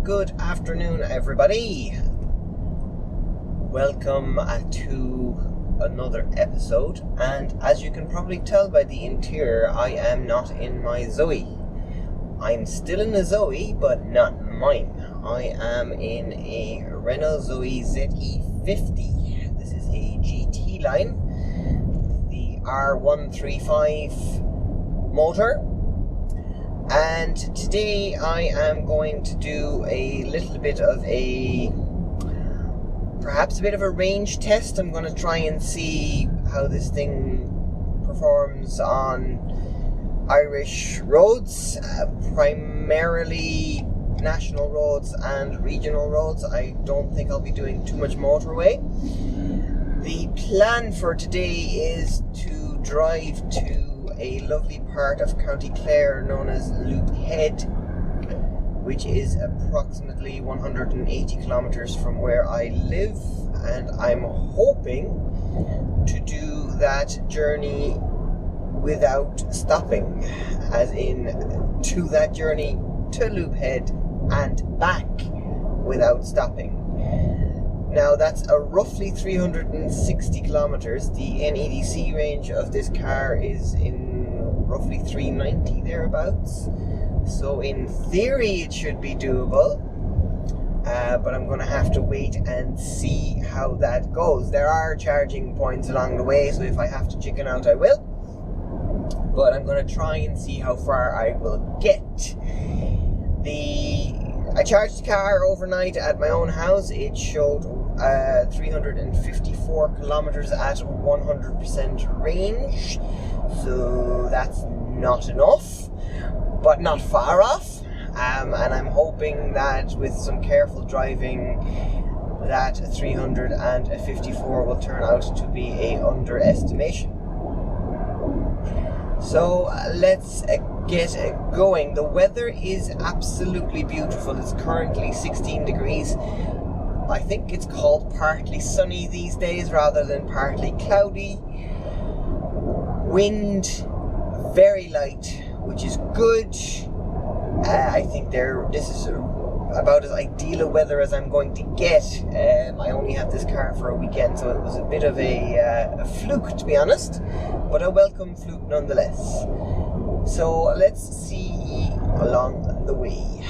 Good afternoon, everybody. Welcome to another episode, and as you can probably tell by the interior, I am not in my Zoe. I'm still in a Zoe, but not mine. I am in a Renault Zoe ZE50. This is a GT line, the R135 motor. And today I am going to do a little bit of perhaps a bit of a range test. I'm going to try and see how this thing performs on Irish roads, primarily national roads and regional roads. I don't think I'll be doing too much motorway. The plan for today is to drive to a lovely part of County Clare known as Loophead, which is approximately 180 kilometers from where I live, and I'm hoping to do that journey without stopping, as in to that journey to Loophead and back without stopping. Now that's a roughly 360 kilometers. The NEDC range of this car is in roughly 390 thereabouts. So in theory it should be doable, but I'm going to have to wait and see how that goes. There are charging points along the way, so if I have to chicken out I will. But I'm going to try and see how far I will get. I charged the car overnight at my own house. It showed 354 kilometers at 100% range. So that's not enough, but not far off. And I'm hoping that with some careful driving, that 354 will turn out to be a underestimation. So let's get going. The weather is absolutely beautiful. It's currently 16 degrees. I think it's called partly sunny these days rather than partly cloudy. Wind very light, which is good. I think this is about as ideal a weather as I'm going to get. I only had this car for a weekend, so it was a bit of a fluke, to be honest, but a welcome fluke nonetheless. So let's see along the way.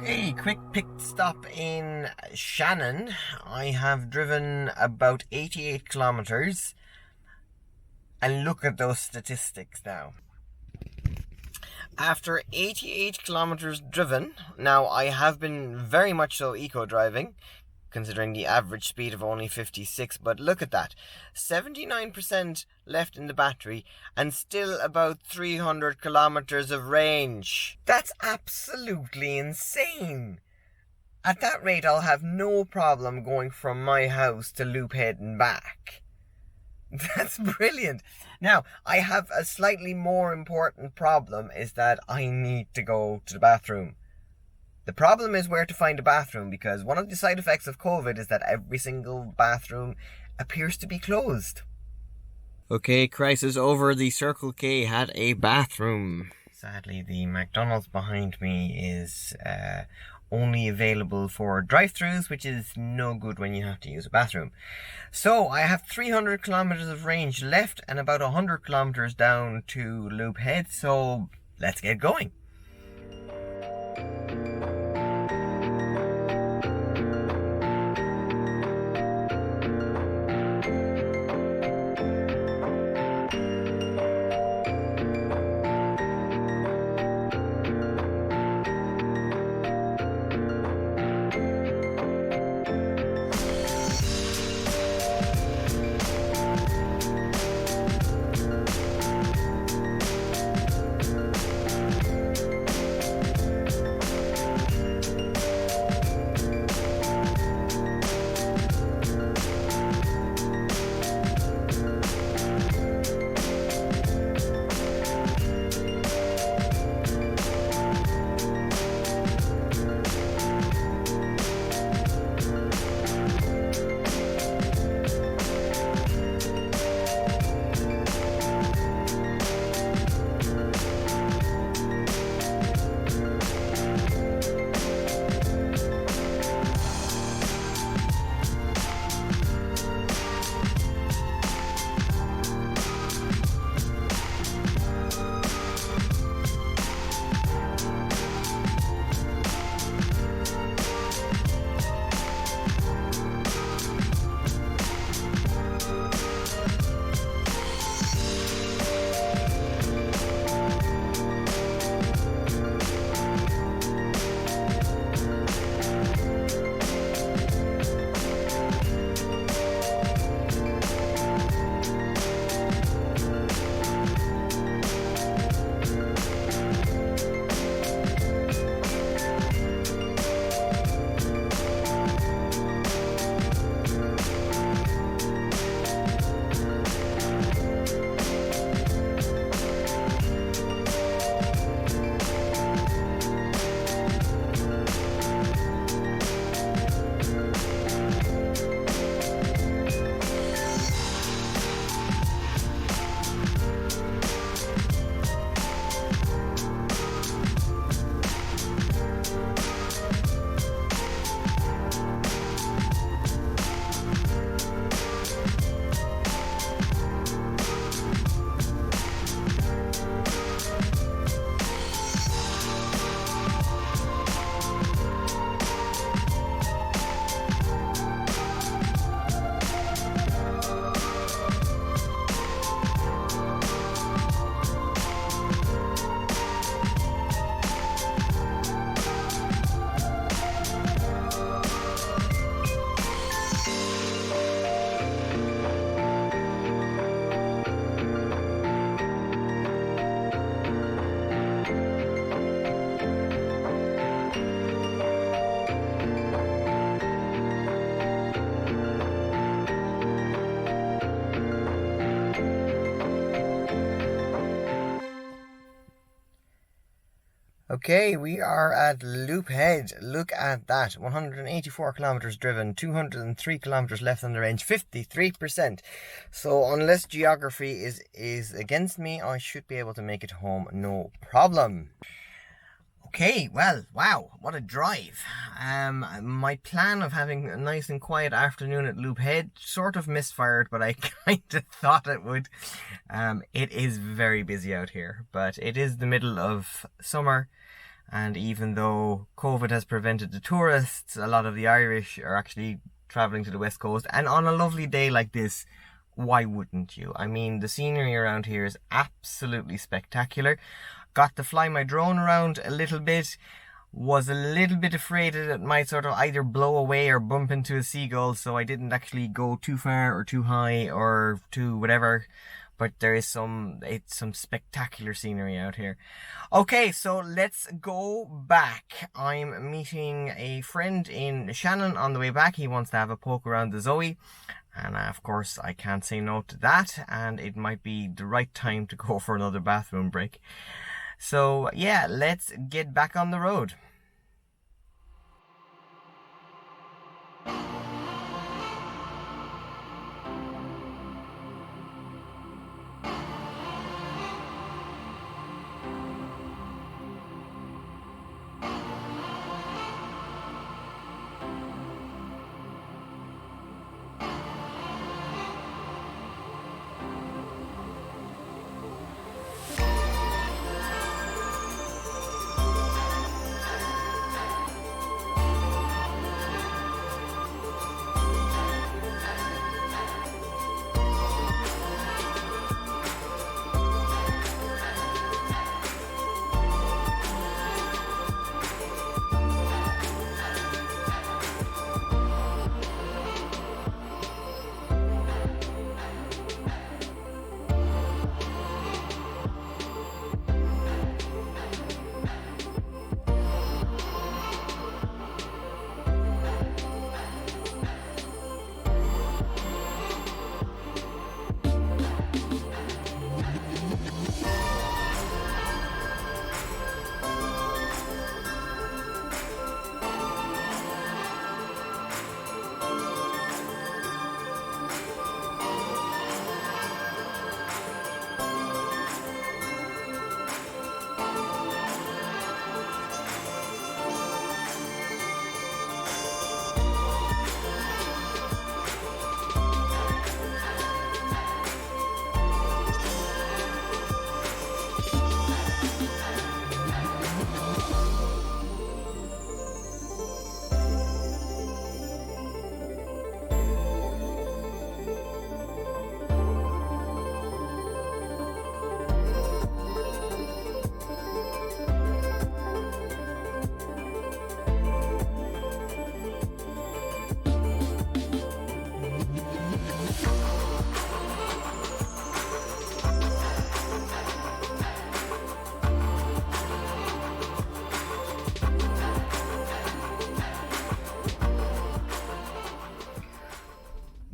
A quick pit stop in Shannon. I have driven about 88 kilometers, and look at those statistics now. After 88 kilometers driven, now I have been very much so eco-driving, considering the average speed of only 56, but look at that, 79% left in the battery and still about 300 kilometers of range. That's absolutely insane. At that rate I'll have no problem going from my house to Loophead and back. That's brilliant. Now, I have a slightly more important problem, is that I need to go to the bathroom. The problem is where to find a bathroom, because one of the side effects of COVID is that every single bathroom appears to be closed. Okay, crisis over. The Circle K had a bathroom. Sadly, the McDonald's behind me is only available for drive-throughs, which is no good when you have to use a bathroom. So I have 300 kilometers of range left and about 100 kilometers down to Loophead, so let's get going. Okay, we are at Loophead. Look at that. 184 kilometers driven, 203 kilometers left on the range, 53%. So unless geography is against me, I should be able to make it home no problem. Okay, well, wow, what a drive. My plan of having a nice and quiet afternoon at Loophead sort of misfired, but I kind of thought it would. It is very busy out here, but it is the middle of summer, and even though COVID has prevented the tourists, a lot of the Irish are actually travelling to the west coast, and on a lovely day like this, why wouldn't you? I mean, the scenery around here is absolutely spectacular. Got to fly my drone around a little bit, was a little bit afraid that it might sort of either blow away or bump into a seagull, so I didn't actually go too far or too high or too whatever, but there is some spectacular scenery out here. Okay, so let's go back. I'm meeting a friend in Shannon on the way back. He wants to have a poke around the Zoe, and of course I can't say no to that, and it might be the right time to go for another bathroom break. So yeah, let's get back on the road.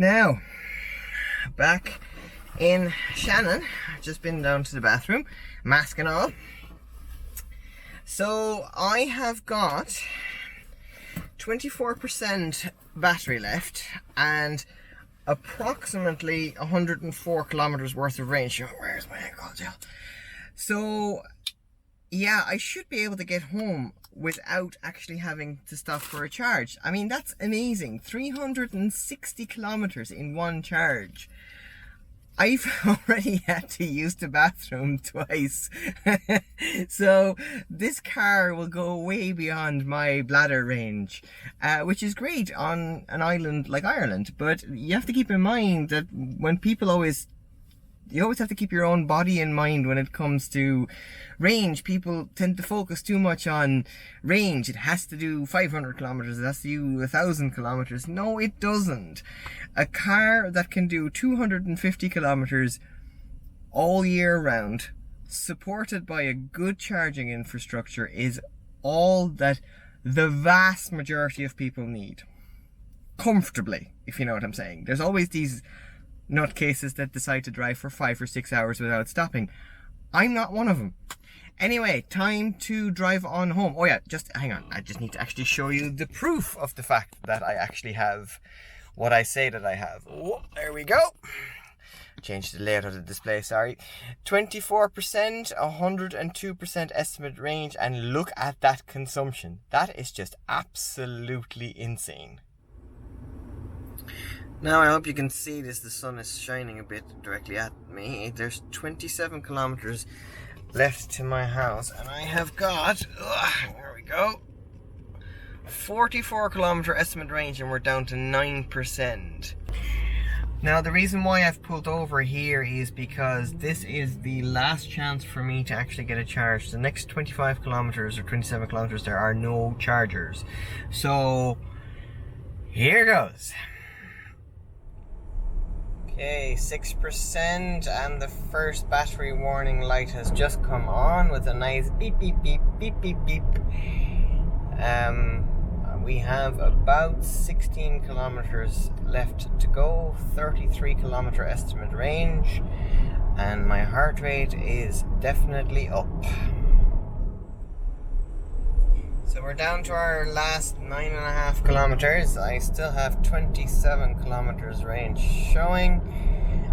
Now, back in Shannon, I've just been down to the bathroom, mask and all. So I have got 24% battery left and approximately 104 kilometers worth of range. Where's my alcohol gel? So yeah, I should be able to get home without actually having to stop for a charge. I mean, that's amazing. 360 kilometers in one charge. I've already had to use the bathroom twice. So this car will go way beyond my bladder range, which is great on an island like Ireland. But you have to keep in mind that when people you always have to keep your own body in mind when it comes to range. People tend to focus too much on range. It has to do 500 kilometers, it has to do 1,000 kilometers. No, it doesn't. A car that can do 250 kilometers all year round, supported by a good charging infrastructure, is all that the vast majority of people need. Comfortably, if you know what I'm saying. There's always these nutcases that decide to drive for 5 or 6 hours without stopping. I'm not one of them. Anyway, time to drive on home. Oh yeah, just hang on. I just need to actually show you the proof of the fact that I actually have what I say that I have. Oh, there we go. Change the layout of the display, sorry. 24%, 102% estimate range, and look at that consumption. That is just absolutely insane. Now I hope you can see this, the sun is shining a bit directly at me. There's 27 kilometers left to my house and I have got, there we go, 44 kilometer estimate range and we're down to 9%. Now the reason why I've pulled over here is because this is the last chance for me to actually get a charge. The next 25 kilometers or 27 kilometers there are no chargers. So here goes. Okay, 6% and the first battery warning light has just come on with a nice beep beep beep beep beep beep. We have about 16 kilometers left to go, 33 kilometer estimate range, and my heart rate is definitely up. So we're down to our last 9.5 kilometers. I still have 27 kilometers range showing,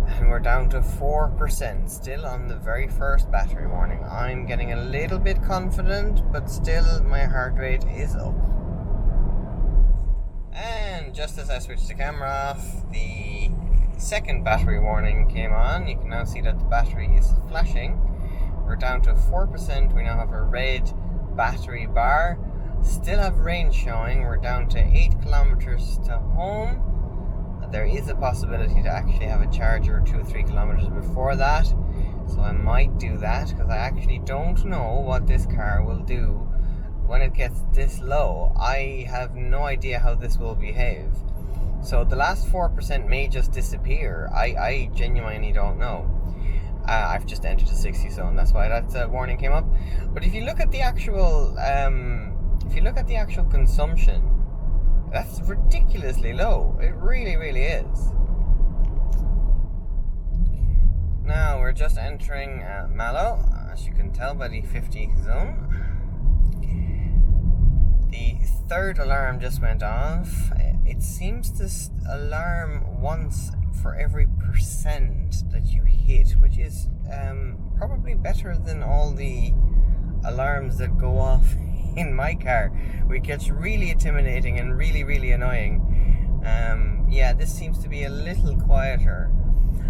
and we're down to 4%, still on the very first battery warning. I'm getting a little bit confident, but still my heart rate is up. And just as I switched the camera off, the second battery warning came on. You can now see that the battery is flashing. We're down to 4%. We now have a red battery bar. Still have range showing. We're down to 8 kilometers to home. There is a possibility to actually have a charger 2 or 3 kilometers before that, so I might do that because I actually don't know what this car will do when it gets this low. I have no idea how this will behave. So the last 4% may just disappear. I genuinely don't know. I've just entered a 60 zone, that's why that warning came up. But if you look at the actual consumption, that's ridiculously low. It really, really is. Now we're just entering Mallow, as you can tell by the 50 zone. The third alarm just went off. It seems to alarm once for every percent that you hit, which is probably better than all the alarms that go off in my car, which gets really intimidating and really, really annoying. Yeah, this seems to be a little quieter.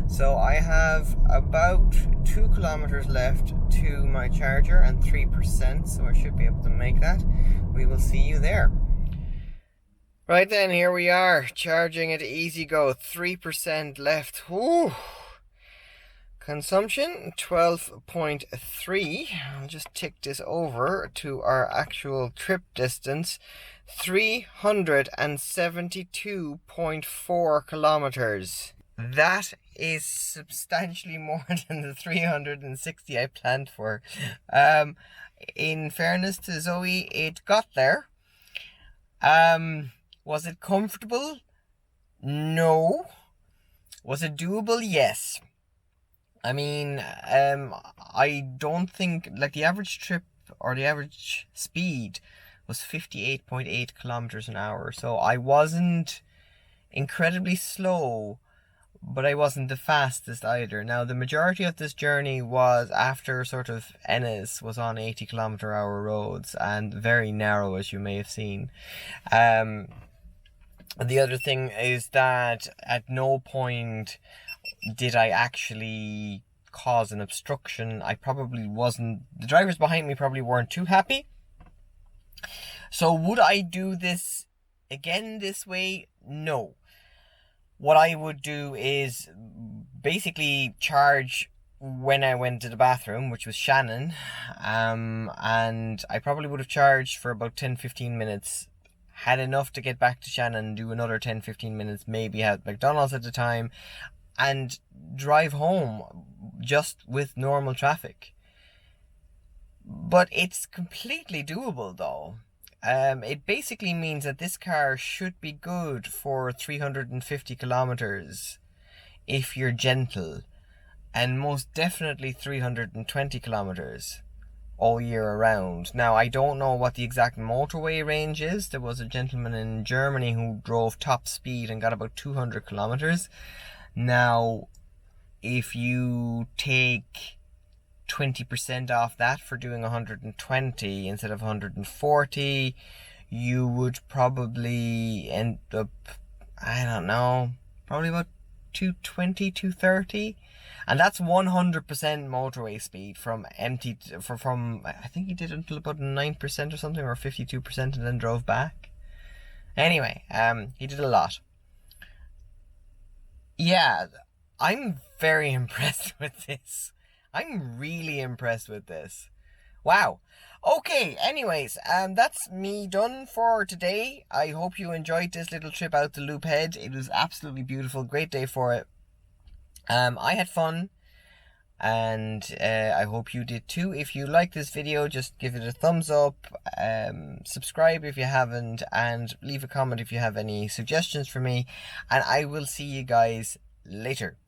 So I have about 2 kilometers left to my charger and 3%, so I should be able to make that. We will see you there. Right then, here we are, charging at easy go, 3% left. Woo! Consumption 12.3. I'll just tick this over to our actual trip distance, 372.4 kilometers. That is substantially more than the 360 I planned for. In fairness to Zoe, it got there. Was it comfortable? No. Was it doable? Yes. I mean, I don't think, like, the average trip or the average speed was 58.8 kilometers an hour. So I wasn't incredibly slow, but I wasn't the fastest either. Now, the majority of this journey was after sort of Ennis was on 80-kilometer-hour roads and very narrow, as you may have seen. The other thing is that at no point did I actually cause an obstruction. I probably wasn't, the drivers behind me probably weren't too happy. So would I do this again this way? No. What I would do is basically charge when I went to the bathroom, which was Shannon, and I probably would have charged for about 10-15 minutes, had enough to get back to Shannon, do another 10-15 minutes, maybe at McDonald's at the time, and drive home just with normal traffic. But it's completely doable though. It basically means that this car should be good for 350 kilometers if you're gentle, and most definitely 320 kilometers all year around. Now, I don't know what the exact motorway range is. There was a gentleman in Germany who drove top speed and got about 200 kilometers. Now, if you take 20% off that for doing 120 instead of 140, you would probably end up, I don't know, probably about 220, 230. And that's 100% motorway speed from empty, from I think he did until about 9% or something, or 52%, and then drove back. Anyway, he did a lot. Yeah, I'm very impressed with this. I'm really impressed with this. Wow. Okay, anyways, that's me done for today. I hope you enjoyed this little trip out to Loophead. It was absolutely beautiful. Great day for it. I had fun, and I hope you did too. If you like this video, just give it a thumbs up, subscribe if you haven't, and leave a comment if you have any suggestions for me, and I will see you guys later.